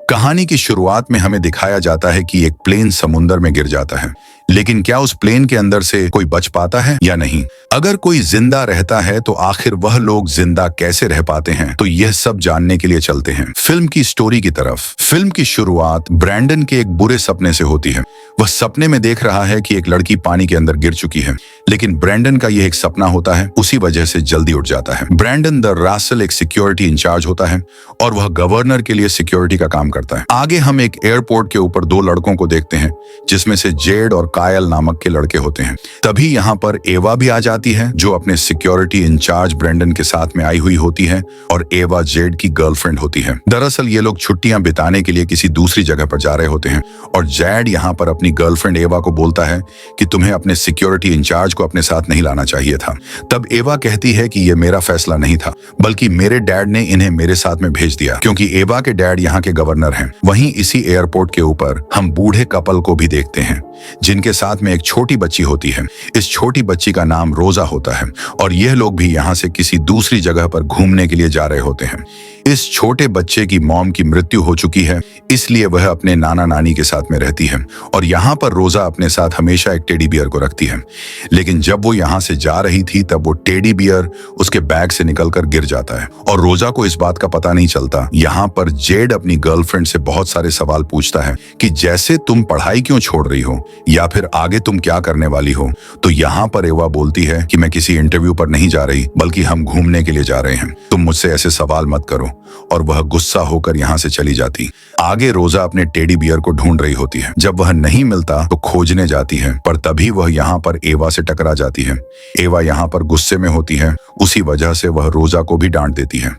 कहानी की शुरुआत में हमें दिखाया जाता है कि एक प्लेन समुंदर में गिर जाता है, लेकिन क्या उस प्लेन के अंदर से कोई बच पाता है या नहीं? अगर कोई जिंदा रहता है तो आखिर वह लोग जिंदा कैसे रह पाते हैं? तो यह सब जानने के लिए चलते हैं फिल्म की स्टोरी की तरफ। फिल्म की शुरुआत ब्रैंडन के एक बुरे सपने से होती है। वह सपने में देख रहा है कि एक लड़की पानी के अंदर गिर चुकी है, लेकिन ब्रैंडन का यह एक सपना होता है, उसी वजह से जल्दी उठ जाता है। ब्रैंडन द रासल एक सिक्योरिटी इंचार्ज होता है और वह गवर्नर के लिए सिक्योरिटी का काम करता है। आगे हम एक एयरपोर्ट के ऊपर दो लड़कों को देखते हैं, जिसमें से जेड और कायल नामक के लड़के होते हैं। तभी यहाँ पर एवा भी आ जाती है, जो अपने सिक्योरिटी इंचार्ज ब्रैंडन के साथ में आई हुई होती है, और एवा जेड की गर्लफ्रेंड होती है। दरअसल ये लोग छुट्टियां बिताने के लिए किसी दूसरी जगह पर जा रहे होते हैं और जेड यहाँ पर अपनी गर्लफ्रेंड एवा को बोलता है कि तुम्हें अपने सिक्योरिटी इंचार्ज को अपने साथ नहीं लाना चाहिए था। तब एवा कहती है कि यह मेरा फैसला नहीं था, बल्कि मेरे डैड ने इन्हें मेरे साथ में भेज दिया, क्योंकि एवा के डैड यहाँ के गवर्नर हैं। वहीं इसी एयरपोर्ट के ऊपर हम बूढ़े कपल को भी देखते हैं, जिनके साथ में एक छोटी बच्ची होती है। इस छोटी बच्ची का नाम रोजा होता है और यह लोग भी यहाँ से किसी दूसरी जगह पर घूमने के लिए जा रहे होते हैं। इस छोटे बच्चे की मॉम की मृत्यु हो चुकी है, इसलिए वह अपने नाना नानी के साथ में रहती है और यहाँ पर रोजा अपने साथ हमेशा एक टेडी बियर को रखती है। लेकिन जब वो यहाँ से जा रही थी तब वो टेडी बियर उसके बैग से निकलकर गिर जाता है और रोजा को इस बात का पता नहीं चलता। यहाँ पर जेड अपनी गर्लफ्रेंड से बहुत सारे सवाल पूछता है कि जैसे तुम पढ़ाई क्यों छोड़ रही हो, या फिर आगे तुम क्या करने वाली हो? तो यहाँ पर एवा बोलती है कि मैं किसी इंटरव्यू पर नहीं जा रही, बल्कि हम घूमने के लिए जा रहे हैं, तुम मुझसे ऐसे सवाल मत करो, और वह गुस्सा होकर यहाँ से चली जाती। आगे रोजा अपने टेडी बियर को ढूंढ रही होती है। जब वह नहीं मिलता तो खोजने जाती है, पर तभी वह यहाँ पर एवा से टकरा जाती है। एवा यहाँ पर गुस्से में होती है, उसी वजह से वह रोजा को भी डांट देती है।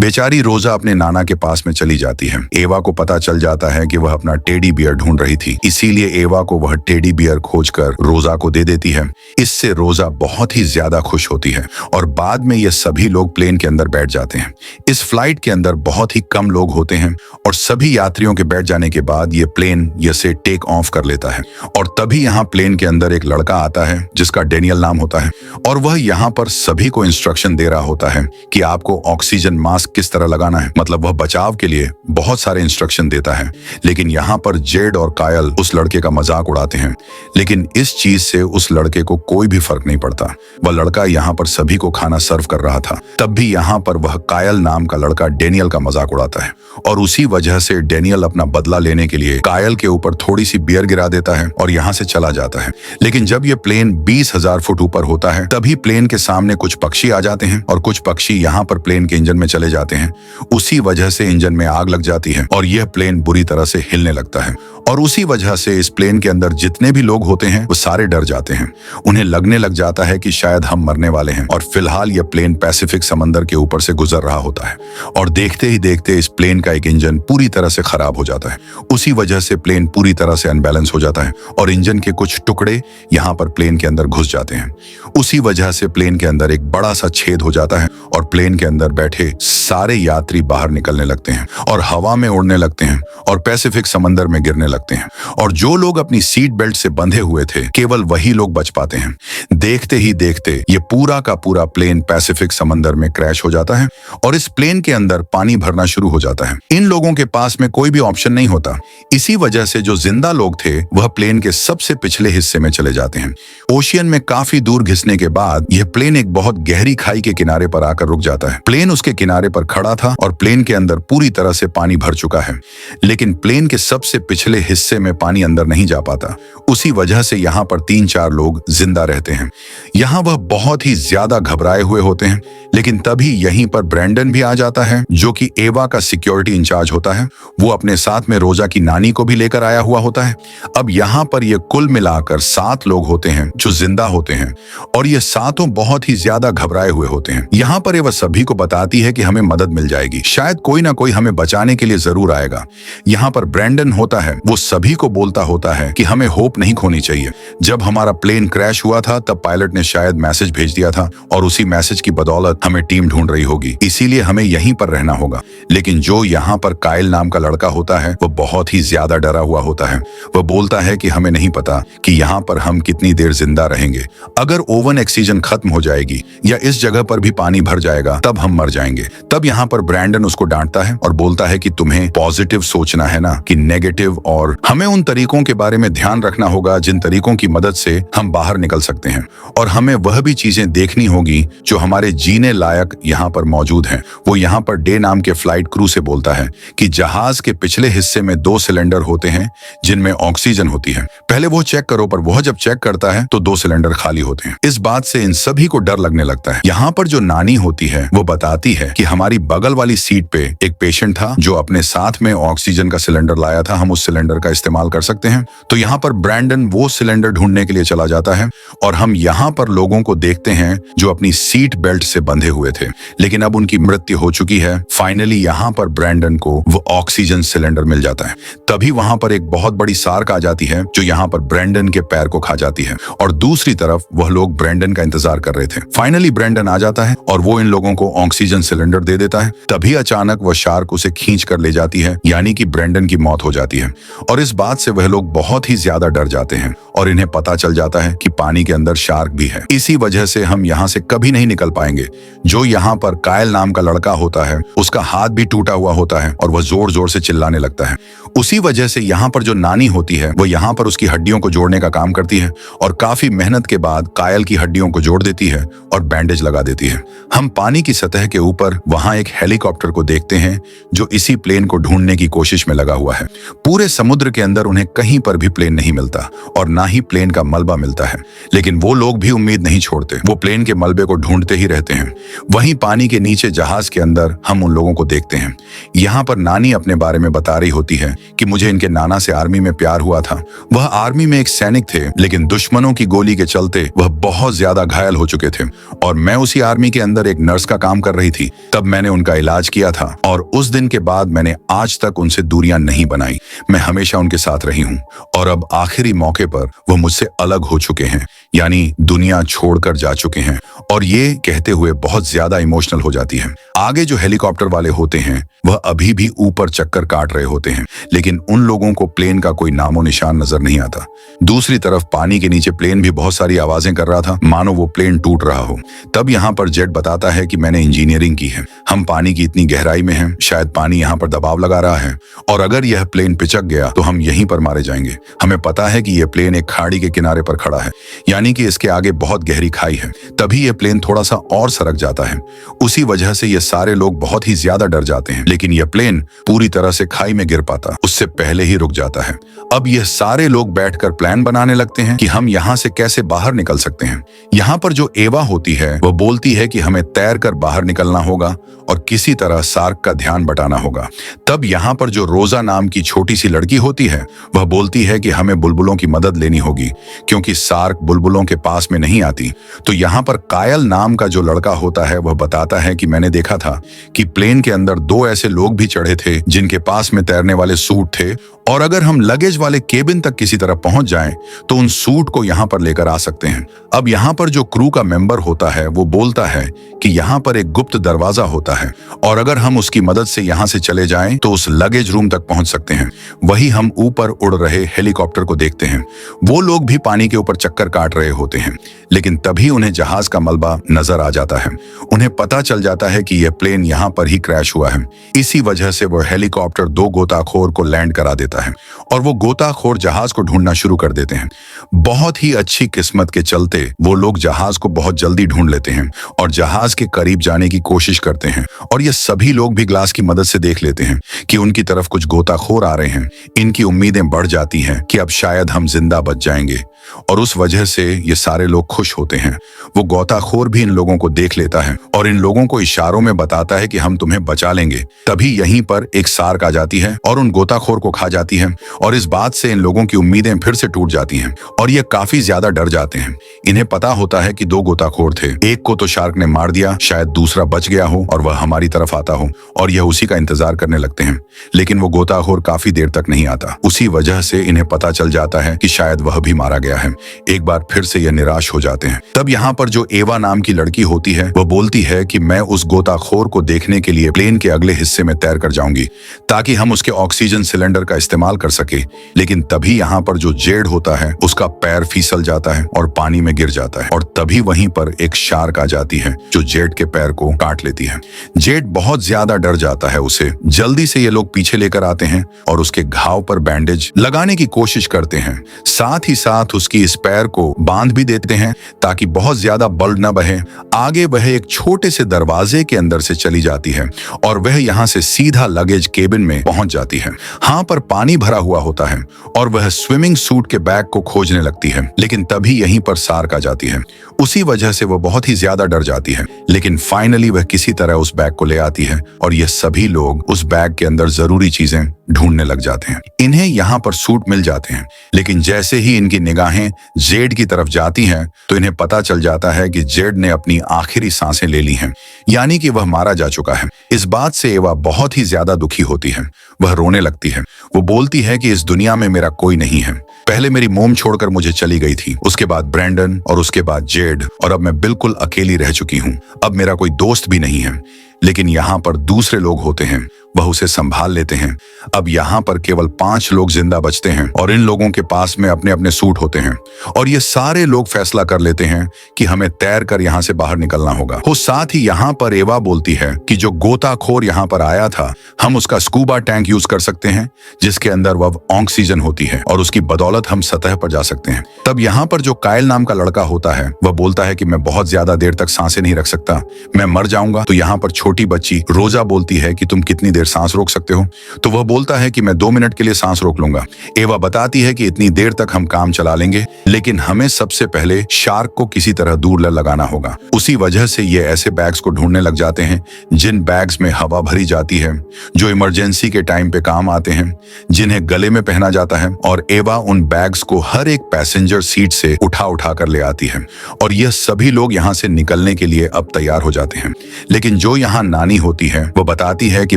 बेचारी रोजा अपने नाना के पास में चली जाती है। एवा को पता चल जाता है कि वह अपना टेडी बियर ढूंढ रही थी, इसीलिए एवा को वह टेडी बियर खोजकर रोजा को दे देती है। इससे रोजा बहुत ही ज्यादा खुश होती है और बाद में ये सभी लोग प्लेन के अंदर बैठ जाते हैं। इस फ्लाइट के अंदर बहुत ही कम लोग होते हैं और सभी यात्रियों के बैठ जाने के बाद ये प्लेन से टेक ऑफ कर लेता है। और तभी यहाँ प्लेन के अंदर एक लड़का आता है जिसका डेनियल नाम होता है और वह यहाँ पर सभी को इंस्ट्रक्शन दे रहा होता है कि आपको ऑक्सीजन मास्क किस तरह लगाना है। मतलब वह बचाव के लिए बहुत सारे इंस्ट्रक्शन देता है। लेकिन यहाँ पर जेड और कायल उस लड़के का मजाक उड़ाते हैं, लेकिन इस चीज से उस लड़के को कोई भी फर्क नहीं पड़ता। वह लड़का यहाँ पर सभी को खाना सर्व कर रहा था। तब भी यहाँ पर वह कायल नाम का लड़का डेनियल का मजाक उड़ाता है और उसी वजह से डेनियल अपना बदला लेने के लिए कायल के ऊपर थोड़ी सी बियर गिरा देता है और यहाँ से चला जाता है। लेकिन जब यह प्लेन 20,000 फुट ऊपर होता है, तभी प्लेन के सामने कुछ पक्षी आ जाते हैं और कुछ पक्षी यहाँ पर प्लेन के इंजन में चले जाते हैं। उसी वजह से इंजन में आग लग जाती है और यह प्लेन बुरी तरह से हिलने लगता है और उसी वजह से इस प्लेन के अंदर जितने भी लोग होते हैं वो सारे डर जाते हैं। उन्हें लगने लग जाता है कि शायद हम मरने वाले हैं और फिलहाल यह प्लेन पैसिफिक समंदर के ऊपर से गुजर रहा होता है और देखते ही देखते इस प्लेन का एक इंजन पूरी तरह से खराब हो जाता है। उसी वजह से प्लेन पूरी तरह से अनबैलेंस हो जाता है और इंजन के कुछ टुकड़े यहाँ पर प्लेन के अंदर घुस जाते हैं। उसी वजह से प्लेन के अंदर एक बड़ा सा छेद हो जाता है और प्लेन के अंदर बैठे सारे यात्री बाहर निकलने लगते हैं और हवा में उड़ने लगते हैं और पैसिफिक समंदर में गिरने लगते हैं। और जो लोग अपनी सीट बेल्ट से बंधे हुए थे, केवल वही लोग बच पाते हैं। देखते ही देखते ये पूरा का पूरा प्लेन पैसिफिक समंदर में क्रैश हो जाता है और इस प्लेन के अंदर पानी भरना शुरू हो जाता है। इन लोगों के पास में कोई भी ऑप्शन नहीं होता। इसी वजह से जो जिंदा लोग थे वह प्लेन के सबसे पिछले हिस्से में चले जाते हैं। ओशियन में काफी दूर घिसने के बाद यह प्लेन एक बहुत गहरी खाई के किनारे पर आकर रुक जाता है। प्लेन उसके किनारे पर खड़ा था और प्लेन के अंदर पूरी तरह से पानी भर चुका है, लेकिन प्लेन के सबसे पिछले हिस्से में पानी अंदर नहीं जा पाता। उसी वजह से यहाँ पर 3-4 लोग जिंदा रहते हैं। यहाँ वह बहुत ही ज्यादा घबराए हुए होते हैं, लेकिन तभी यहीं पर ब्रैंडन भी आ जाता है, जो कि एवा का सिक्योरिटी इंचार्ज होता है। वो अपने साथ में रोजा की नानी को भी लेकर आया हुआ होता है। अब यहाँ पर ये कुल मिलाकर 7 लोग होते हैं जो जिंदा होते हैं और ये सातों बहुत ही ज्यादा घबराए हुए होते हैं। यहाँ पर वह सभी को बताती है कि हमें मदद मिल जाएगी, शायद कोई ना कोई हमें बचाने के लिए जरूर आएगा। यहाँ पर ब्रैंडन होता है, वो सभी को बोलता होता है कि हमें होप नहीं खोनी चाहिए। जब हमारा प्लेन क्रैश हुआ था तब पायलट ने शायद मैसेज भेज दिया था और उसी मैसेज की बदौलत हमें टीम ढूंढ रही होगी, इसीलिए हमें यहीं पर रहना होगा। लेकिन जो यहाँ पर कायल नाम का लड़का होता है वो बहुत ही ज्यादा डरा हुआ होता है। वह बोलता है कि हमें नहीं पता कि यहाँ पर हम कितनी देर जिंदा रहेंगे। अगर ओवन ऑक्सीजन खत्म हो जाएगी या इस जगह पर भी पानी भर जाएगा तब हम मर जाएंगे। तब यहाँ पर ब्रैंडन उसको डांटता है और बोलता है कि तुम्हें पॉजिटिव सोचना है ना कि नेगेटिव, और हमें उन तरीकों के बारे में ध्यान रखना होगा जिन तरीकों की मदद से हम बाहर निकल सकते हैं, और हमें वह भी चीजें देखनी होगी जो हमारे जीने लायक यहाँ पर मौजूद हैं। वो यहाँ पर डे नाम के फ्लाइट क्रू से बोलता है कि जहाज के पिछले हिस्से में 2 सिलेंडर होते हैं जिनमें ऑक्सीजन होती है। पहले वो चेक करो, पर वह जब चेक करता है तो 2 सिलेंडर खाली होते हैं। इस बात से इन सभी को डर लगने लगता है। यहाँ पर जो नानी होती है वो बताती है कि हमारी बगल वाली सीट पे एक पेशेंट था जो अपने साथ में ऑक्सीजन का सिलेंडर लाया था, हम उस सिलेंडर का इस्तेमाल कर सकते हैं। तो यहाँ पर ब्रैंडन वो सिलेंडर ढूंढने के लिए चला जाता है और हम यहाँ पर लोगों को देखते हैं जो अपनी सीट बेल्ट से बंधे हुए थे, लेकिन अब उनकी मृत्यु हो चुकी है। फाइनली यहाँ पर ब्रैंडन को वो ऑक्सीजन सिलेंडर मिल जाता है। तभी वहां पर एक बहुत बड़ी सार्क आ जाती है जो यहाँ पर ब्रैंडन के पैर को खा जाती है, और दूसरी तरफ वह लोग ब्रैंडन का इंतजार कर रहे थे। फाइनली ब्रैंडन आ जाता है और वो इन लोगों को ऑक्सीजन सिलेंडर दे देता है। तभी अचानक वह शार्क उसे खींच कर ले जाती है, यानी कि ब्रैंडन की मौत हो जाती है। और इस बात से वह लोग बहुत ही ज्यादा डर जाते हैं और इन्हें पता चल जाता है कि पानी के अंदर शार्क भी है। इसी वजह से हम यहाँ से कभी नहीं निकल पाएंगे। जो यहाँ पर कायल नाम का लड़का होता है उसका हाथ भी टूटा हुआ होता है और वह जोर जोर से चिल्लाने लगता है। उसी वजह से यहाँ पर जो नानी होती है वो यहाँ पर उसकी हड्डियों को जोड़ने का काम करती है और काफी मेहनत के बाद कायल की हड्डियों को जोड़ देती है और बैंडेज लगा देती है। हम पानी की सतह के ऊपर वहां एक हेलीकॉप्टर को देखते हैं जो इसी प्लेन को ढूंढने की कोशिश में लगा हुआ है। पूरे समुद्र के अंदर उन्हें कहीं पर भी प्लेन नहीं मिलता और ना ही प्लेन का मलबा मिलता है, लेकिन वो लोग भी उम्मीद नहीं छोड़ते। वो प्लेन के मलबे को ढूंढते ही रहते हैं। वहीं पानी के नीचे जहाज के अंदर हम उन लोगों को देखते हैं। यहाँ पर नानी अपने बारे में बता रही होती है कि मुझे इनके नाना से आर्मी में प्यार हुआ था। वह आर्मी में एक सैनिक थे, लेकिन दुश्मनों की गोली के चलते वह बहुत ज्यादा घायल हो चुके थे और मैं उसी आर्मी के अंदर एक नर्स का काम कर रही थी। तब मैंने उनका इलाज किया था और उस दिन के बाद मैंने आज तक उनसे दूरियां नहीं बनाई। मैं हमेशा उनके साथ रही हूँ और अब आखिरी मौके पर वो मुझसे अलग हो चुके हैं, यानी दुनिया छोड़कर जा चुके हैं। और ये कहते हुए बहुत ज्यादा इमोशनल हो जाती है। आगे जो हेलीकॉप्टर वाले होते हैं वह अभी भी ऊपर चक्कर काट रहे होते हैं, लेकिन उन लोगों को प्लेन का कोई नामो निशान नजर नहीं आता। दूसरी तरफ पानी के नीचे प्लेन भी बहुत सारी आवाजें कर रहा था, मानो वो प्लेन टूट रहा हो। तब यहाँ पर जेट बताता है कि मैंने इंजीनियरिंग की है, हम पानी की इतनी गहराई में हैं, शायद पानी यहाँ पर दबाव लगा रहा है और अगर यह प्लेन पिचक गया तो हम यहीं पर मारे जाएंगे। हमें पता है कि यह प्लेन एक खाड़ी के किनारे पर खड़ा है, यानी कि इसके आगे बहुत गहरी खाई है। तभी यह प्लेन थोड़ा सा और सरक जाता है। उसी वजह से ये सारे लोग बहुत ही ज्यादा डर जाते हैं, लेकिन यह प्लेन पूरी तरह से खाई में गिर पाता उससे पहले ही रुक जाता है। अब यह सारे लोग बैठकर प्लान बनाने लगते हैं कि हम यहाँ से कैसे बाहर निकल सकते हैं। यहाँ पर जो एवा होती है वह बोलती है कि हमें तैरकर बाहर निकलना होगा और किसी तरह सार्क का ध्यान बटाना होगा। तब यहाँ पर जो रोजा नाम की छोटी सी लड़की होती है वह बोलती है कि हमें बुलबुलों की मदद लेनी होगी, क्योंकि सार्क बुलबुलों के पास में नहीं आती। तो यहाँ पर कायल नाम का जो लड़का होता है वह बताता है कि मैंने देखा था कि प्लेन के अंदर 2 ऐसे लोग भी चढ़े थे जिनके पास में तैरने वाले सूट थे, और अगर हम लगेज वाले केबिन तक किसी तरह पहुंच जाएं तो उन सूट को यहाँ पर लेकर आ सकते हैं। अब यहाँ पर जो क्रू का मेंबर होता है वो बोलता है कि यहाँ पर एक गुप्त दरवाजा होता है और अगर हम उसकी मदद से यहाँ से चले जाएं तो उस लगेज रूम तक पहुंच सकते हैं। वही हम ऊपर उड़ रहे हेलीकॉप्टर को देखते हैं। वो लोग भी पानी के ऊपर चक्कर काट रहे होते हैं, लेकिन तभी उन्हें जहाज का मलबा नजर आ जाता है। उन्हें पता चल जाता है कि यह प्लेन यहाँ पर ही क्रैश हुआ है। इसी वजह से वो हेलीकॉप्टर 2 गोताखोर को लैंड करा देता है और वो गोताखोर जहाज को ढूंढना शुरू कर देते हैं। बहुत ही अच्छी किस्मत के चलते वो लोग जहाज को बहुत जल्दी ढूंढ लेते हैं और जहाज के करीब जाने की कोशिश करते हैं, और ये सभी लोग भी ग्लास की मदद से देख लेते हैं कि उनकी तरफ कुछ गोताखोर आ रहे हैं। इनकी उम्मीदें बढ़ जाती हैं कि अब शायद हम जिंदा बच जाएंगे और उस वजह से ये सारे लोग खुश होते हैं। वो गोताखोर भी इन लोगों को देख लेता है और इन लोगों को इशारों में बताता है कि हम तुम्हें बचा लेंगे। तभी यहीं पर एक सार्क आ जाती है और उन गोताखोर को खा जाती है और इस बात से इन लोगों की उम्मीदें फिर से टूट जाती हैं और ये काफी ज्यादा डर जाते हैं। इन्हें पता होता है कि 2 गोताखोर थे, एक को तो शार्क ने मार दिया, शायद दूसरा बच गया हो और वह हमारी तरफ आता हो, और यह उसी का इंतजार करने लगते हैं। लेकिन वो गोताखोर काफी देर तक नहीं आता। उसी वजह से इन्हें पता चल जाता है कि शायद वह भी मारा गया है। एक बार फिर से यह निराश हो जाते हैं। तब यहाँ पर जो एवा नाम की लड़की होती है वह बोलती है कि मैं उस गोताखोर को देखने के लिए प्लेन के अगले हिस्से में तैर कर जाऊंगी ताकि हम उसके ऑक्सीजन सिलेंडर का इस्तेमाल कर सके। लेकिन तभी यहाँ पर जो जेड होता है उसका पैर फिसल जाता है और पानी में गिर जाता है, और तभी वहीं पर एक शार्क आ जाती है जो जेड के पैर को काट लेती है। जेड बहुत ज्यादा डर जाता है। उसे जल्दी से ये लोग पीछे लेकर आते हैं और उसके घाव पर बैंडेज लगाने की कोशिश करते हैं। साथ ही साथ उसकी इस पैर को बांध भी देते हैं ताकि बहुत ज्यादा ब्लड न बहे। आगे वह एक छोटे से दरवाजे के अंदर से चली जाती है और वह यहाँ से सीधा लगेज केबिन में पहुंच जाती है। हाँ पर पानी भरा हुआ होता है और वह स्विमिंग सूट के बैग को खोजने लगती है, लेकिन तभी यहीं पर शार्क आ जाती है। उसी वजह से वह बहुत ही ज्यादा डर जाती है, लेकिन फाइनली वह किसी तरह उस बैग को ले आती है और ये सभी लोग उस बैग के अंदर जरूरी चीजें ढूंढने लग जाते हैं। इन्हें यहाँ पर सूट मिल जाते हैं, लेकिन जैसे ही इनकी निगाहें जेड की तरफ जाती हैं तो इन्हें पता चल जाता है कि जेड ने अपनी आखिरी सांसें ले ली हैं, यानी कि वह मारा जा चुका है। इस बात से एवा बहुत ही ज्यादा दुखी होती है। वह रोने लगती है। वो बोलती है कि इस दुनिया में मेरा कोई नहीं है। पहले मेरी मोम छोड़कर मुझे चली गई थी, उसके बाद ब्रैंडन और उसके बाद जेड, और अब मैं बिल्कुल अकेली रह चुकी हूँ। अब मेरा कोई दोस्त भी नहीं है। लेकिन यहाँ पर दूसरे लोग होते हैं, वह उसे संभाल लेते हैं। अब यहाँ पर केवल 5 लोग जिंदा बचते हैं और इन लोगों के पास में अपने अपने सूट होते हैं और ये सारे लोग फैसला कर लेते हैं कि हमें तैर कर यहाँ से बाहर निकलना होगा। वो साथ ही यहाँ पर एवा बोलती है कि जो गोताखोर यहाँ पर आया था, हम उसका स्कूबा टैंक यूज कर सकते हैं जिसके अंदर वह ऑक्सीजन होती है और उसकी बदौलत हम सतह पर जा सकते हैं। तब यहाँ पर जो कायल नाम का लड़का होता है वह बोलता है कि मैं बहुत ज्यादा देर तक सांसें नहीं रख सकता, मैं मर जाऊंगा। तो यहाँ पर छोटी बच्ची रोजा बोलती है कि तुम कितनी देर सांस रोक सकते हो? तो वह बोलता है कि मैं 2 मिनट के लिए सांस रोक लूंगा। एवा बताती है कि इतनी देर तक हम काम चला लेंगे, लेकिन हमें सबसे पहले शार्क को किसी तरह दूर लगाना होगा। उसी वजह से ये ऐसे बैग्स को ढूंढने लग जाते हैं जिन बैग्स में हवा भरी जाती है, जो इमरजेंसी के टाइम पे काम आते हैं, जिन्हें गले में पहना जाता है। और एवा उन बैग्स को हर एक पैसेंजर सीट से उठा उठा कर ले आती है और यह सभी लोग यहाँ से निकलने के लिए अब तैयार हो जाते हैं। लेकिन जो यहाँ नानी होती है वो बताती है कि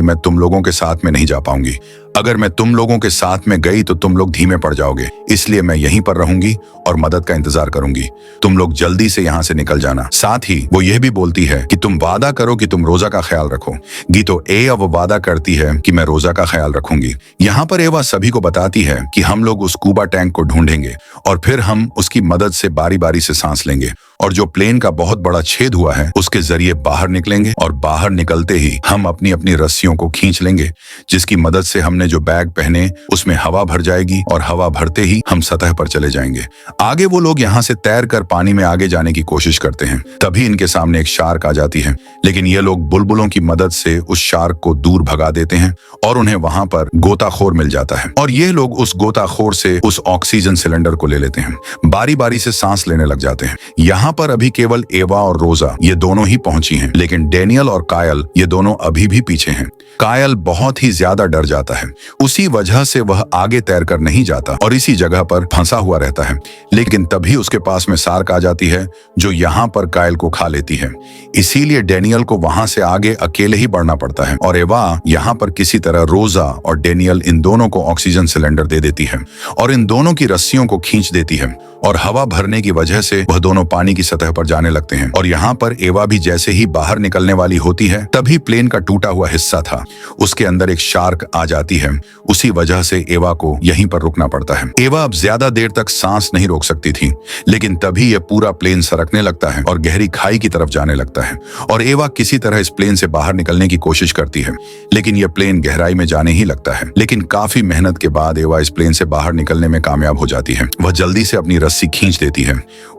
मैं तुम लोगों के साथ में नहीं जा पाऊंगी। अगर मैं तुम लोगों के साथ में गई तो तुम लोग धीमे पड़ जाओगे, इसलिए मैं यहीं पर रहूंगी और मदद का इंतजार करूंगी। तुम लोग जल्दी से यहाँ से निकल जाना। साथ ही वो यह भी बोलती है कि तुम वादा करो कि तुम रोजा का ख्याल रखोगी। तो अब वादा करती है कि मैं रोजा का ख्याल रखूंगी। यहाँ पर एवा सभी को बताती है कि हम लोग उस स्कूबा टैंक को ढूंढेंगे और फिर हम उसकी मदद से बारी बारी से सांस लेंगे और जो प्लेन का बहुत बड़ा छेद हुआ है उसके जरिए बाहर निकलेंगे और बाहर निकलते ही हम अपनी अपनी रस्सियों को खींच लेंगे, जिसकी मदद से हमने जो बैग पहने उसमें हवा भर जाएगी और हवा भरते ही हम सतह पर चले जाएंगे। आगे वो लोग यहाँ से तैर कर पानी में आगे जाने की कोशिश करते हैं। तभी इनके सामने एक शार्क आ जाती है, लेकिन ये लोग बुलबुलों की मदद से उस शार्क को दूर भगा देते हैं और उन्हें वहां पर गोताखोर मिल जाता है और ये लोग उस गोताखोर से उस ऑक्सीजन सिलेंडर को ले लेते हैं। बारी बारी से सांस लेने लग जाते हैं। यहाँ पर अभी केवल एवा और रोजा ये दोनों ही पहुंची हैं, लेकिन डेनियल और कायल ये दोनों अभी भी पीछे हैं। कायल बहुत ही ज्यादा डर जाता है, उसी वजह से वह आगे तैरकर नहीं जाता और इसी जगह पर फंसा हुआ रहता है। लेकिन तभी उसके पास में शार्क आ जाती है जो यहाँ पर कायल को खा लेती है। इसीलिए डेनियल को वहां से आगे अकेले ही बढ़ना पड़ता है और एवा यहाँ पर किसी तरह रोजा और डेनियल इन दोनों को ऑक्सीजन सिलेंडर दे देती है और इन दोनों की रस्सियों को खींच देती है और हवा भरने की वजह से वह दोनों पानी की सतह पर जाने लगते हैं। और यहाँ पर एवा भी जैसे ही बाहर निकलने वाली होती है तभी प्लेन का टूटा हुआ हिस्सा था, उसके अंदर एक शार्क आ जाती है। उसी वजह से एवा को यहीं पर रुकना पड़ता है। एवा अब ज्यादा देर तक सांस नहीं रोक सकती थी, लेकिन तभी यह पूरा प्लेन सरकने लगता है और गहरी खाई की तरफ जाने लगता है और एवा किसी तरह इस प्लेन से बाहर निकलने की कोशिश करती है, लेकिन यह प्लेन गहराई में जाने ही लगता है। लेकिन काफी मेहनत के बाद एवा इस प्लेन से बाहर निकलने में कामयाब हो जाती है। वह जल्दी से अपनी रस्सी खींच देती है।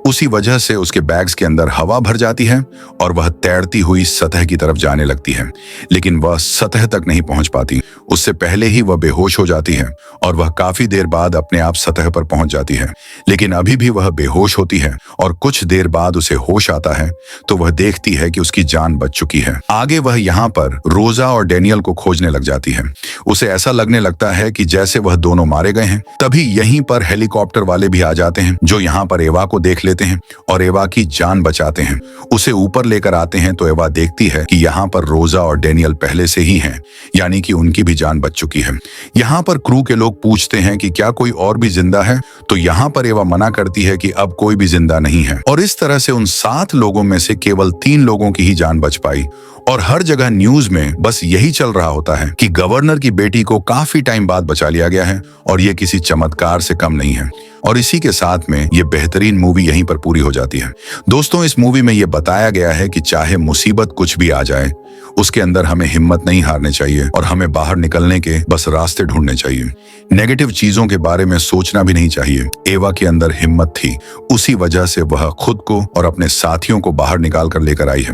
उसी वजह से उसके बैग्स के अंदर हवा भर जाती है और वह तैरती हुई सतह की तरफ जाने लगती है, लेकिन वह सतह तक नहीं पहुंच पाती। उससे पहले ही वह बेहोश हो जाती है और वह काफी देर बाद अपने आप सतह पर पहुंच जाती है, लेकिन अभी भी वह बेहोश होती है और कुछ देर बाद उसे होश आता है तो वह देखती है कि उसकी जान बच चुकी है। आगे वह यहाँ पर रोजा और डेनियल को खोजने लग जाती है। उसे ऐसा लगने लगता है कि जैसे वह दोनों मारे गए हैं। तभी यहीं पर हेलीकॉप्टर वाले भी आ जाते हैं जो यहाँ पर एवा को देख लेते हैं और एवा की जान बचाते हैं। उसे ऊपर लेकर आते हैं तो एवा देखती है कि यहाँ पर रोजा और डेनियल पहले से ही हैं, यानी कि उनकी भी जान बच चुकी है। होती है। यहाँ पर क्रू के लोग पूछते हैं कि क्या कोई और भी जिंदा है, तो यहाँ पर एवा मना करती है कि अब कोई भी जिंदा नहीं है। और इस तरह से उन 7 लोगों में से केवल 3 लोगों की ही जान बच पाई। और हर जगह न्यूज में बस यही चल रहा होता है कि गवर्नर की बेटी को काफी टाइम बाद बचा लिया गया है और ये किसी चमत्कार से कम नहीं है। और इसी के साथ में ये बेहतरीन मूवी यहीं पर पूरी हो जाती है। दोस्तों, इस मूवी में ये बताया गया है कि चाहे मुसीबत कुछ भी आ जाए, उसके अंदर हमें हिम्मत नहीं हारनी चाहिए और हमें बाहर निकलने के बस रास्ते ढूंढने चाहिए। नेगेटिव चीजों के बारे में सोचना भी नहीं चाहिए। एवा के अंदर हिम्मत थी, उसी वजह से वह खुद को और अपने साथियों को बाहर निकाल कर लेकर आई है।